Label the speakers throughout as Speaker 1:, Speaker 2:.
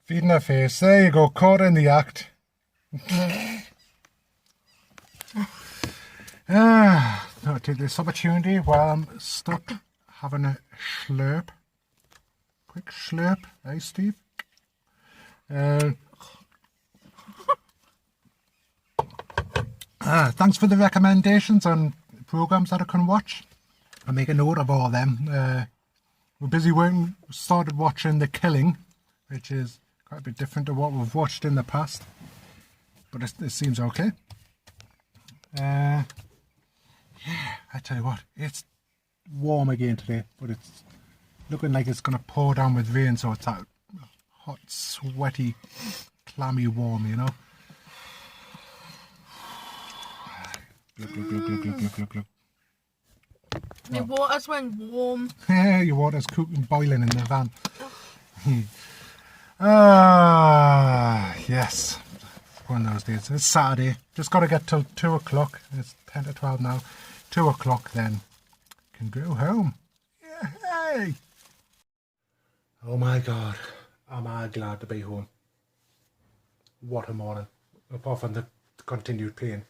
Speaker 1: Feed in the face. There you go, caught in the act. I'll take this opportunity while I'm stuck having a slurp. Quick slurp. Hey, Steve. Thanks for the recommendations on programs that I can watch. I'll make a note of all them. We're busy working. Started watching The Killing, which is quite a bit different to what we've watched in the past, but it seems okay. Yeah, I tell you what, it's warm again today, but it's looking like it's going to pour down with rain, so it's that hot, sweaty, clammy warm, you know. Glug, glug, glug, glug, glug, glug, glug.
Speaker 2: My water's went warm.
Speaker 1: Your water's cooking, boiling in the van. Yes. One of those days. It's Saturday. Just got to get till 2 o'clock. It's 10 to 12 now. 2 o'clock then. Can go home. Yay! Oh my God. Am I glad to be home. What a morning. Apart from the continued playing.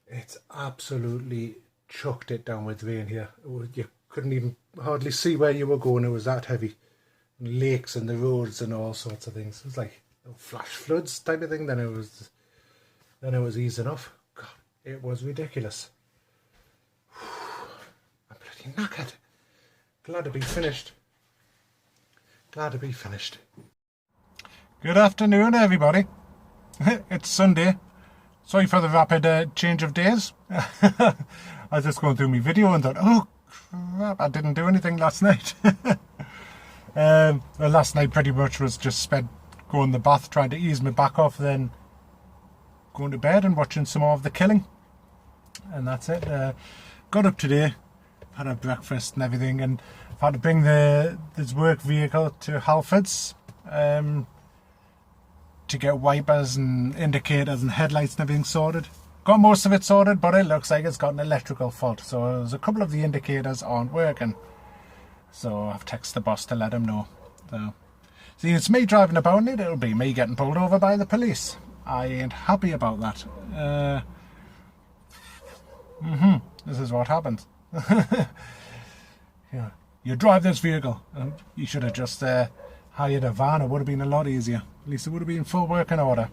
Speaker 1: It's absolutely chucked it down with rain here. You couldn't even hardly see where you were going. It was that heavy. Lakes and the roads and all sorts of things. It was like flash floods type of thing. Then it was easing off. God, it was ridiculous. I'm pretty knackered. Glad to be finished. Glad to be finished. Good afternoon, everybody. It's Sunday. Sorry for the rapid change of days. I was just going through my video and thought, oh crap, I didn't do anything last night. Well, last night pretty much was just spent going in the bath, trying to ease my back off, then going to bed and watching some more of The Killing. And that's it. Got up today, had a breakfast and everything, and I've had to bring this work vehicle to Halfords to get wipers and indicators and headlights and everything sorted. Got most of it sorted, but it looks like it's got an electrical fault. So there's a couple of the indicators aren't working. So I've texted the boss to let him know. So, see, it's me driving about in it. It'll be me getting pulled over by the police. I ain't happy about that. This is what happens. Yeah. You drive this vehicle. You should have just hired a van. It would have been a lot easier. At least it would have been full working order.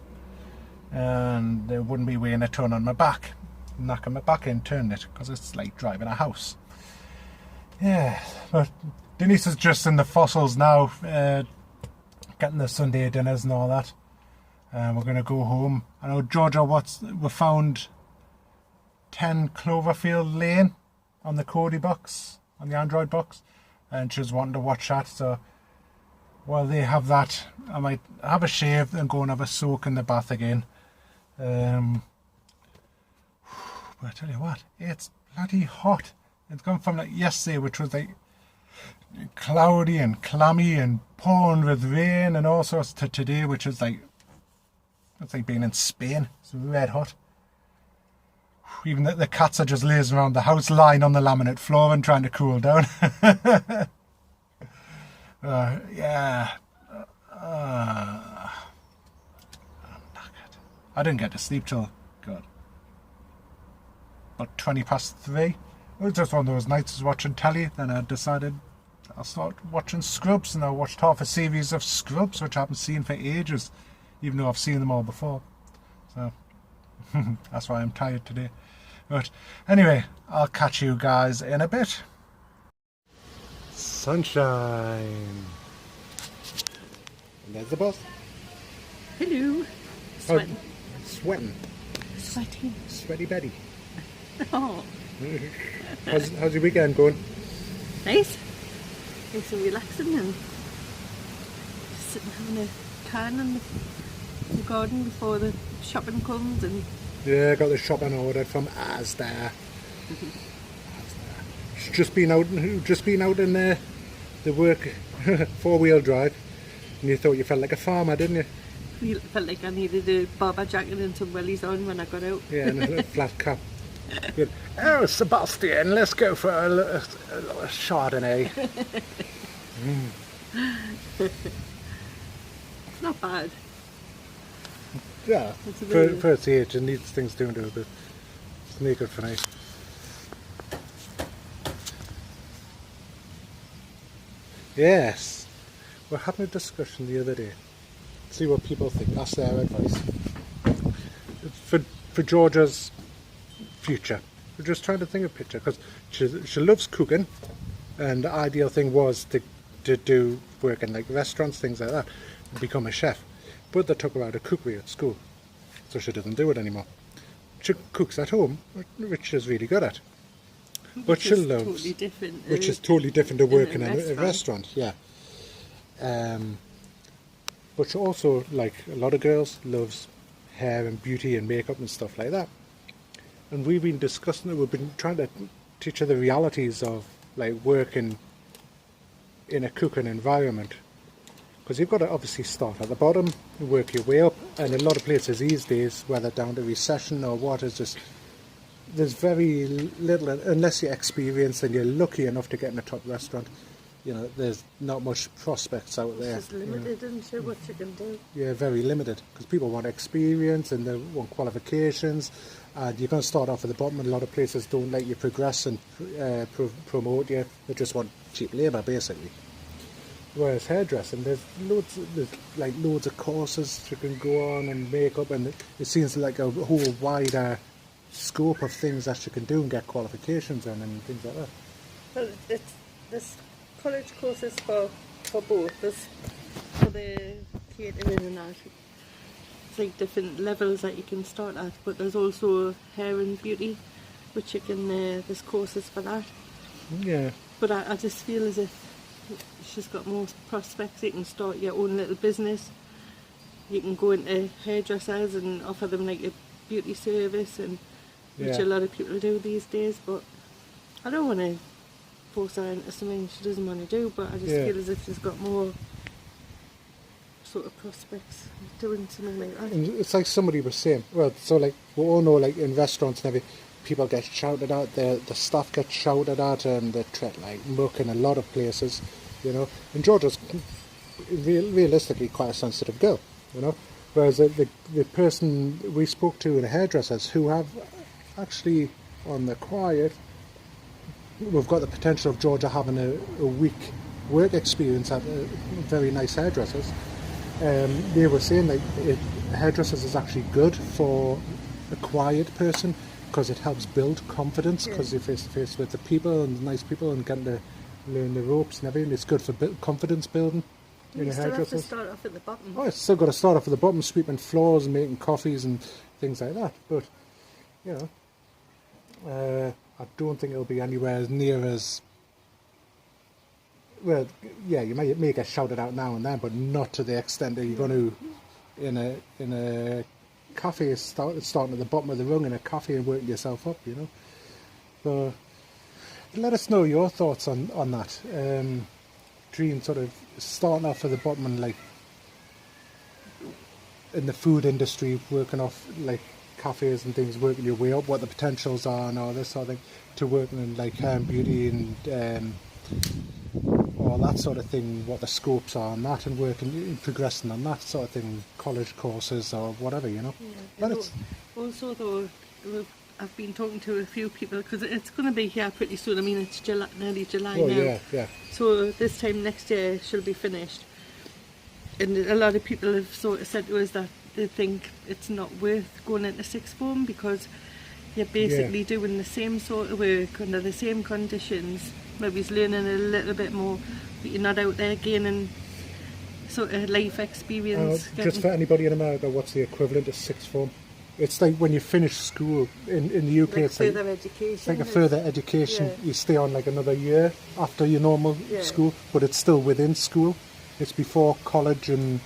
Speaker 1: And it wouldn't be weighing a ton on my back. Knocking my back in, turning it, because it's like driving a house. Yeah, but Denise is just in the fossils now, getting the Sunday dinners and all that. We're going to go home. I know Georgia we found 10 Cloverfield Lane on the Kodi box, on the Android box, and she was wanting to watch that, so while they have that, I might have a shave and go and have a soak in the bath again. But I tell you what, it's bloody hot. It's gone from like yesterday, which was like cloudy and clammy and pouring with rain and all sorts, to today, which is like, it's like being in Spain. It's red hot. Even the cats are just lazing around the house, lying on the laminate floor and trying to cool down. Yeah. I'm knackered. I didn't get to sleep till, God, about 3:20. It was just one of those nights I was watching telly. Then I decided I'll start watching Scrubs, and I watched half a series of Scrubs, which I haven't seen for ages, even though I've seen them all before. So that's why I'm tired today. But anyway, I'll catch you guys in a bit. Sunshine. And there's the boss.
Speaker 2: Hello. Sweating.
Speaker 1: Sweating.
Speaker 2: Sweating.
Speaker 1: Sweaty Betty.
Speaker 2: Oh.
Speaker 1: How's your weekend going?
Speaker 2: Nice. Nice and relaxing, and just sitting having a tan in the garden before the shopping comes. And
Speaker 1: yeah, I got the shopping ordered from Asda. Just been out in the work 4-wheel drive, and you thought you felt like a farmer, didn't you?
Speaker 2: Felt like I needed a Barber jacket and some wellies on when I got out.
Speaker 1: Yeah, and a flat cap. Good. Oh, Sebastian, let's go for a little, Chardonnay.
Speaker 2: It's not bad.
Speaker 1: Yeah,
Speaker 2: It's a bit-
Speaker 1: for its age, it needs things doing to it, but it's not good for night. Yes, we're having a discussion the other day. See what people think. Ask their advice for Georgia's future. We're just trying to think of a picture because she loves cooking, and the ideal thing was to do work in like restaurants, things like that, and become a chef. But they took her out of cookery at school, so she doesn't do it anymore. She cooks at home, which she's really good at. But she loves,
Speaker 2: totally different.
Speaker 1: which is totally different to working in a
Speaker 2: restaurant.
Speaker 1: restaurant. Yeah. But she also, like a lot of girls, loves hair and beauty and makeup and stuff like that. And we've been discussing it. We've been trying to teach her the realities of like working in a cooking environment. Because you've got to obviously start at the bottom, work your way up, and a lot of places these days, whether down to recession or what, is just there's very little, unless you're experienced and you're lucky enough to get in a top restaurant. You know, there's not much prospects out there.
Speaker 2: It's just limited, isn't it, what you can do?
Speaker 1: Yeah, very limited, because people want experience and they want qualifications, and you're going to start off at the bottom, and a lot of places don't let you progress and promote you. They just want cheap labour, basically. Whereas hairdressing, there's loads of courses you can go on and makeup, and it seems like a whole wider scope of things that you can do and get qualifications in and things like that.
Speaker 2: Well, there's college courses for both. There's for the catering and that. It's like different levels that you can start at, but there's also hair and beauty, which you can, there's courses for that.
Speaker 1: Yeah.
Speaker 2: But I just feel as if she's got more prospects. You can start your own little business. You can go into hairdressers and offer them like a beauty service, and which
Speaker 1: Yeah.
Speaker 2: a lot of people do these days. But I don't want to force her into something she doesn't want to do, but I just
Speaker 1: Yeah.
Speaker 2: feel as if she's got more sort of prospects of doing something like that.
Speaker 1: And it's like somebody was saying, well, so like we all know, like in restaurants and everything, people get shouted at, the staff get shouted at, and they treat like muck in a lot of places, you know. And Georgia's realistically quite a sensitive girl, you know. Whereas the person we spoke to in the hairdressers, who have actually on the quiet, we've got the potential of Georgia having a week work experience at very nice hairdressers. They were saying like hairdressers is actually good for a quiet person because it helps build confidence, because you're face to face with the people and nice people and getting to learn the ropes and everything. It's good for confidence building in
Speaker 2: You
Speaker 1: a
Speaker 2: still have to
Speaker 1: hairdresser.
Speaker 2: start off at the bottom.
Speaker 1: Oh, it's still got to start off at the bottom, sweeping floors and making coffees and things like that. But, you know, I don't think it'll be anywhere as near as... Well, yeah, you may get shouted out now and then, but not to the extent that you're going to in a cafe, starting at the bottom of the rung in a cafe and working yourself up, you know. So, let us know your thoughts on that. Dream sort of starting off at the bottom and like in the food industry, working off like cafes and things, working your way up, what the potentials are and all this sort of thing, to working in like hair and beauty and all that sort of thing, what the scopes are on that, and working, progressing on that sort of thing, college courses or whatever, you know.
Speaker 2: Yeah.
Speaker 1: But
Speaker 2: And
Speaker 1: it's,
Speaker 2: also, though, I've been talking to a few people because it's going to be here pretty soon. I mean, it's nearly July
Speaker 1: oh
Speaker 2: now.
Speaker 1: yeah.
Speaker 2: So this time next year she'll be finished. And a lot of people have sort of said to us that they think it's not worth going into sixth form because you're basically doing the same sort of work under the same conditions. Maybe it's learning a little bit more, but you're not out there gaining sort of life experience.
Speaker 1: Just for anybody in America, what's the equivalent of sixth form? It's like when you finish school in the UK.
Speaker 2: like
Speaker 1: It's like,
Speaker 2: further education.
Speaker 1: it's like a further education.
Speaker 2: Yeah.
Speaker 1: You stay on like another year after your normal
Speaker 2: Yeah.
Speaker 1: school, but it's still within school. It's before college and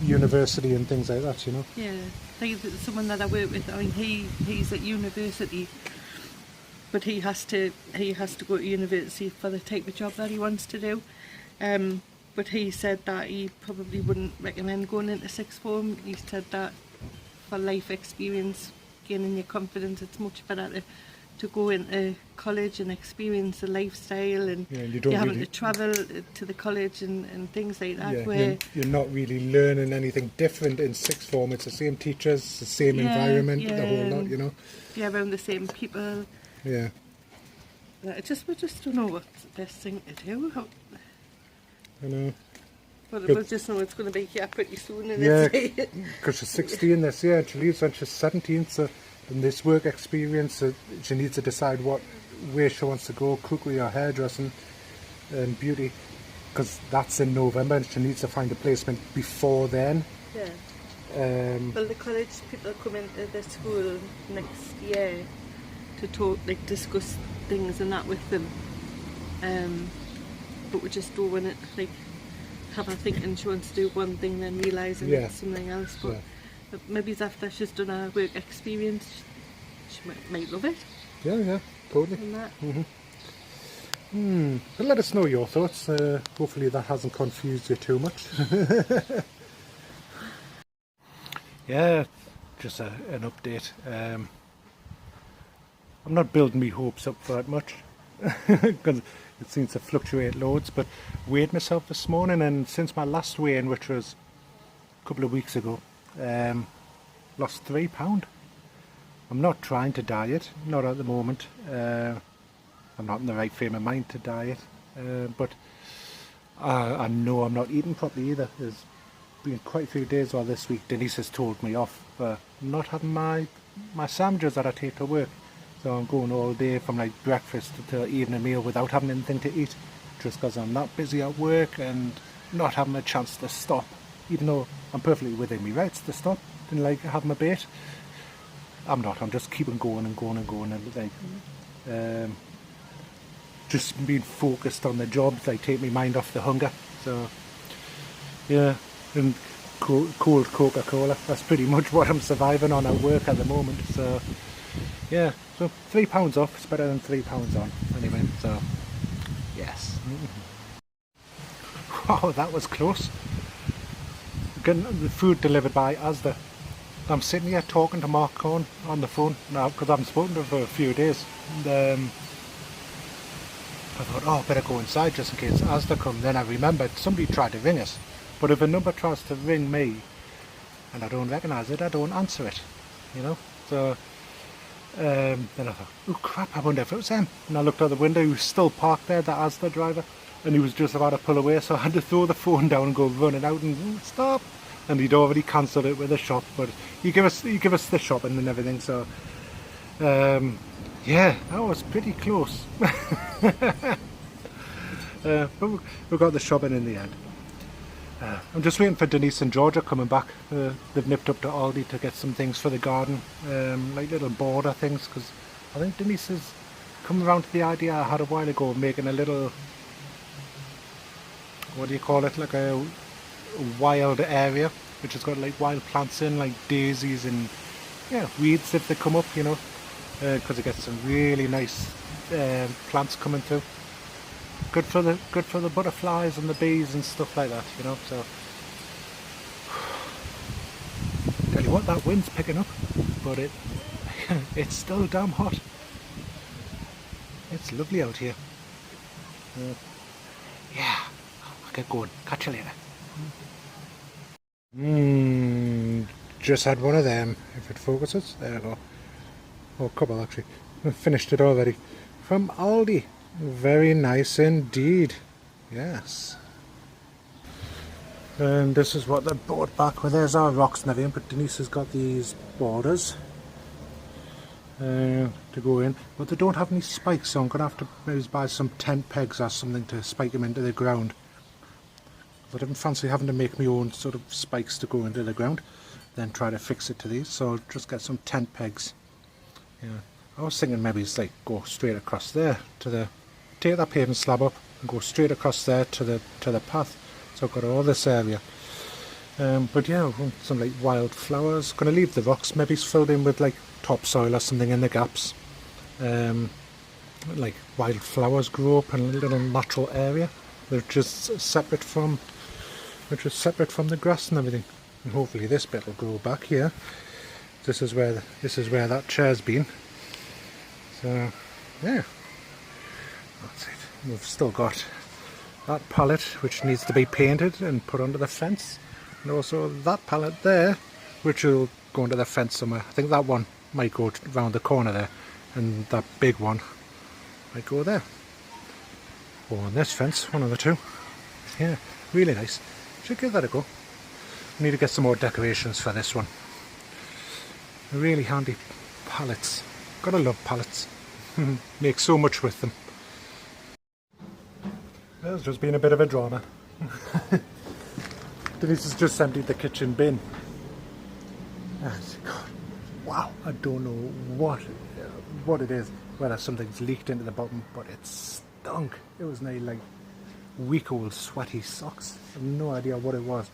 Speaker 1: university and things like that, you know.
Speaker 2: Yeah, like someone that I work with. I mean, he's at university, but he has to go to university for the type of job that he wants to do. But he said that he probably wouldn't recommend going into sixth form. He said that for life experience, gaining your confidence, it's much better to to go into college and experience the lifestyle, and
Speaker 1: Yeah, and you don't
Speaker 2: you're having
Speaker 1: really-
Speaker 2: to travel to the college and things like that.
Speaker 1: Yeah,
Speaker 2: where
Speaker 1: you're not really learning anything different in sixth form. It's the same teachers, the same
Speaker 2: Yeah,
Speaker 1: environment, the
Speaker 2: yeah,
Speaker 1: whole lot,
Speaker 2: and-
Speaker 1: you know.
Speaker 2: you're around the same people.
Speaker 1: Yeah.
Speaker 2: We just don't know what's the best thing to do.
Speaker 1: I know.
Speaker 2: But
Speaker 1: But-
Speaker 2: we'll just know it's going to be here pretty soon. And
Speaker 1: Yeah,
Speaker 2: it's
Speaker 1: because she's 16 this year and she leaves when she's 17, so in this work experience she needs to decide what way she wants to go, cookery or hairdressing and beauty, because that's in November and she needs to find a placement before then.
Speaker 2: yeah.
Speaker 1: Um,
Speaker 2: Well, the college people come into the school next year to talk, like discuss things and that with them. But we just don't want to like have her thinking she wants to do one thing then realising
Speaker 1: Yeah.
Speaker 2: it's something else. But,
Speaker 1: Yeah.
Speaker 2: but maybe after she's done her work experience, she might love it
Speaker 1: yeah, totally.
Speaker 2: and that.
Speaker 1: But let us know your thoughts. Hopefully that hasn't confused you too much. Yeah, just an update. I'm not building me hopes up for it much because it seems to fluctuate loads, but weighed myself this morning, and since my last weigh-in, which was a couple of weeks ago, lost 3 pound. I'm not trying to diet, not at the moment. I'm not in the right frame of mind to diet, but I know I'm not eating properly either. There's been quite a few days, well, this week Denise has told me off for not having my sandwiches that I take to work. So I'm going all day from like breakfast to evening meal without having anything to eat, just because I'm that busy at work and not having a chance to stop, even though I'm perfectly within my rights to stop and like have my bait. I'm not, I'm just keeping going and going and going, and like just being focused on the jobs, like take my mind off the hunger. So yeah, and cold Coca-Cola, that's pretty much what I'm surviving on at work at the moment. So yeah, so 3 pounds off is better than 3 pounds on anyway, so yes. Wow, that was close. Getting the food delivered by Asda. I'm sitting here talking to Mark Corn on the phone now because I haven't spoken to him for a few days. And, I thought, oh, I better go inside just in case Asda come. Then I remembered somebody tried to ring us. But if a number tries to ring me and I don't recognise it, I don't answer it, you know. So then I thought, oh crap, I wonder if it was him. And I looked out the window, he was still parked there, the Asda driver, and he was just about to pull away, so I had to throw the phone down and go running out and stop. And he'd already cancelled it with the shop, but he gave us the shopping and everything. So yeah, that was pretty close. But we got the shopping in the end. I'm just waiting for Denise and Georgia coming back. They've nipped up to Aldi to get some things for the garden, like little border things, because I think Denise has come around to the idea I had a while ago of making a little, what do you call it, like a wild area, which has got like wild plants in, like daisies and yeah, weeds if they come up, you know, because it gets some really nice plants coming through. Good for the butterflies and the bees and stuff like that, you know. So tell you what, that wind's picking up, but it's still damn hot. It's lovely out here. Yeah, I'll get going. Catch you later. Just had one of them. If it focuses, there we go. Oh, a couple actually. I finished it already. From Aldi. Very nice indeed. Yes. And this is what they brought back. Well, there's our rocks and everything, but Denise has got these borders to go in. But they don't have any spikes, so I'm going to have to maybe buy some tent pegs or something to spike them into the ground. I didn't fancy having to make my own sort of spikes to go into the ground, then try to fix it to these, so I'll just get some tent pegs. Yeah. I was thinking maybe it's like go straight across there to the, take that paving slab up and go straight across there to the path. So I've got all this area. But yeah, some like wild flowers. Going to leave the rocks maybe filled in with like topsoil or something in the gaps. Like wild flowers grow up in a little natural area, which is separate from the grass and everything. And hopefully this bit will grow back here. This is where that chair's been. So, yeah, that's it. We've still got that pallet which needs to be painted and put under the fence, and also that pallet there which will go under the fence somewhere. I think that one might go round the corner there, and that big one might go there, or on this fence, one of the two. Yeah, really nice. Should give that a go. Need to get some more decorations for this one. Really handy pallets. Gotta love pallets. Make so much with them. There's just been a bit of a drama. Denise has just emptied the kitchen bin. And God, wow, I don't know what it is. Whether something's leaked into the bottom, but it stunk. It was nearly like week-old sweaty socks. I have no idea what it was.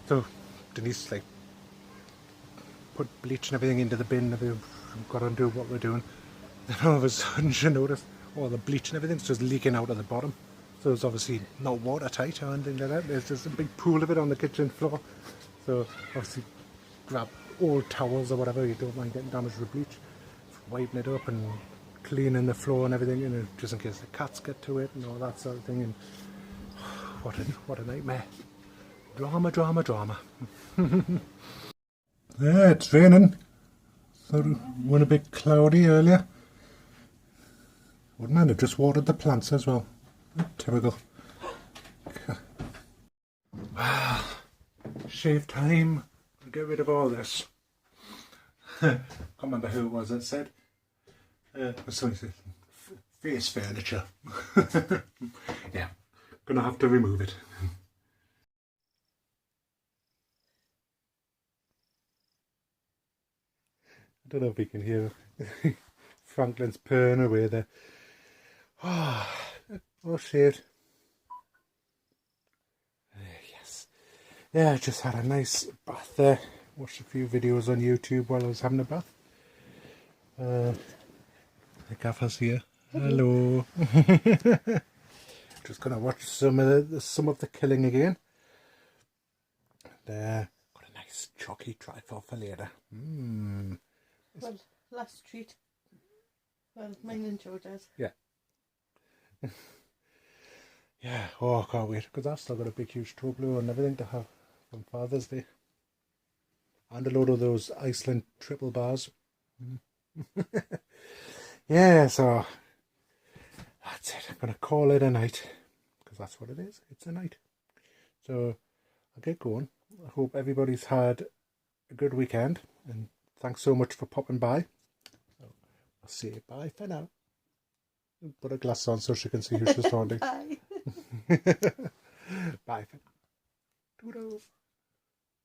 Speaker 1: So Denise like put bleach and everything into the bin, and we've got to do what we're doing. Then all of a sudden she noticed all the bleach and everything's just leaking out of the bottom. So it's obviously not watertight or anything like that. There's just a big pool of it on the kitchen floor. So obviously grab old towels or whatever, you don't mind getting damaged with bleach, wiping it up and cleaning the floor and everything, and just in case the cats get to it and all that sort of thing. And what a nightmare. Drama, drama, drama. Yeah, it's raining. Thought it went a bit cloudy earlier. Wouldn't mind, I've just watered the plants as well. Typical. Shave time. Get rid of all this. Can't remember who it was that said. Something said face furniture. Yeah, gonna have to remove it. I don't know if you can hear Franklin's purring away there. Oh, all shaved. Yes. Yeah, I just had a nice bath there. Watched a few videos on YouTube while I was having a bath. The gaffer's here. Hello. Just gonna watch some of the killing again. And, got a nice chalky trifle for later.
Speaker 2: Well, last treat. Well, mine and George's.
Speaker 1: Yeah. Yeah, oh, I can't wait, because I've still got a big huge Toblerone and everything to have on Father's Day. And a load of those Iceland triple bars. Yeah, so that's it. I'm going to call it a night, because that's what it is. It's a night. So I'll get going. I hope everybody's had a good weekend, and thanks so much for popping by. So I'll say bye for now. Put her glasses on so she can see who she's talking to.
Speaker 2: Bye.
Speaker 1: Bye for now. Toodles.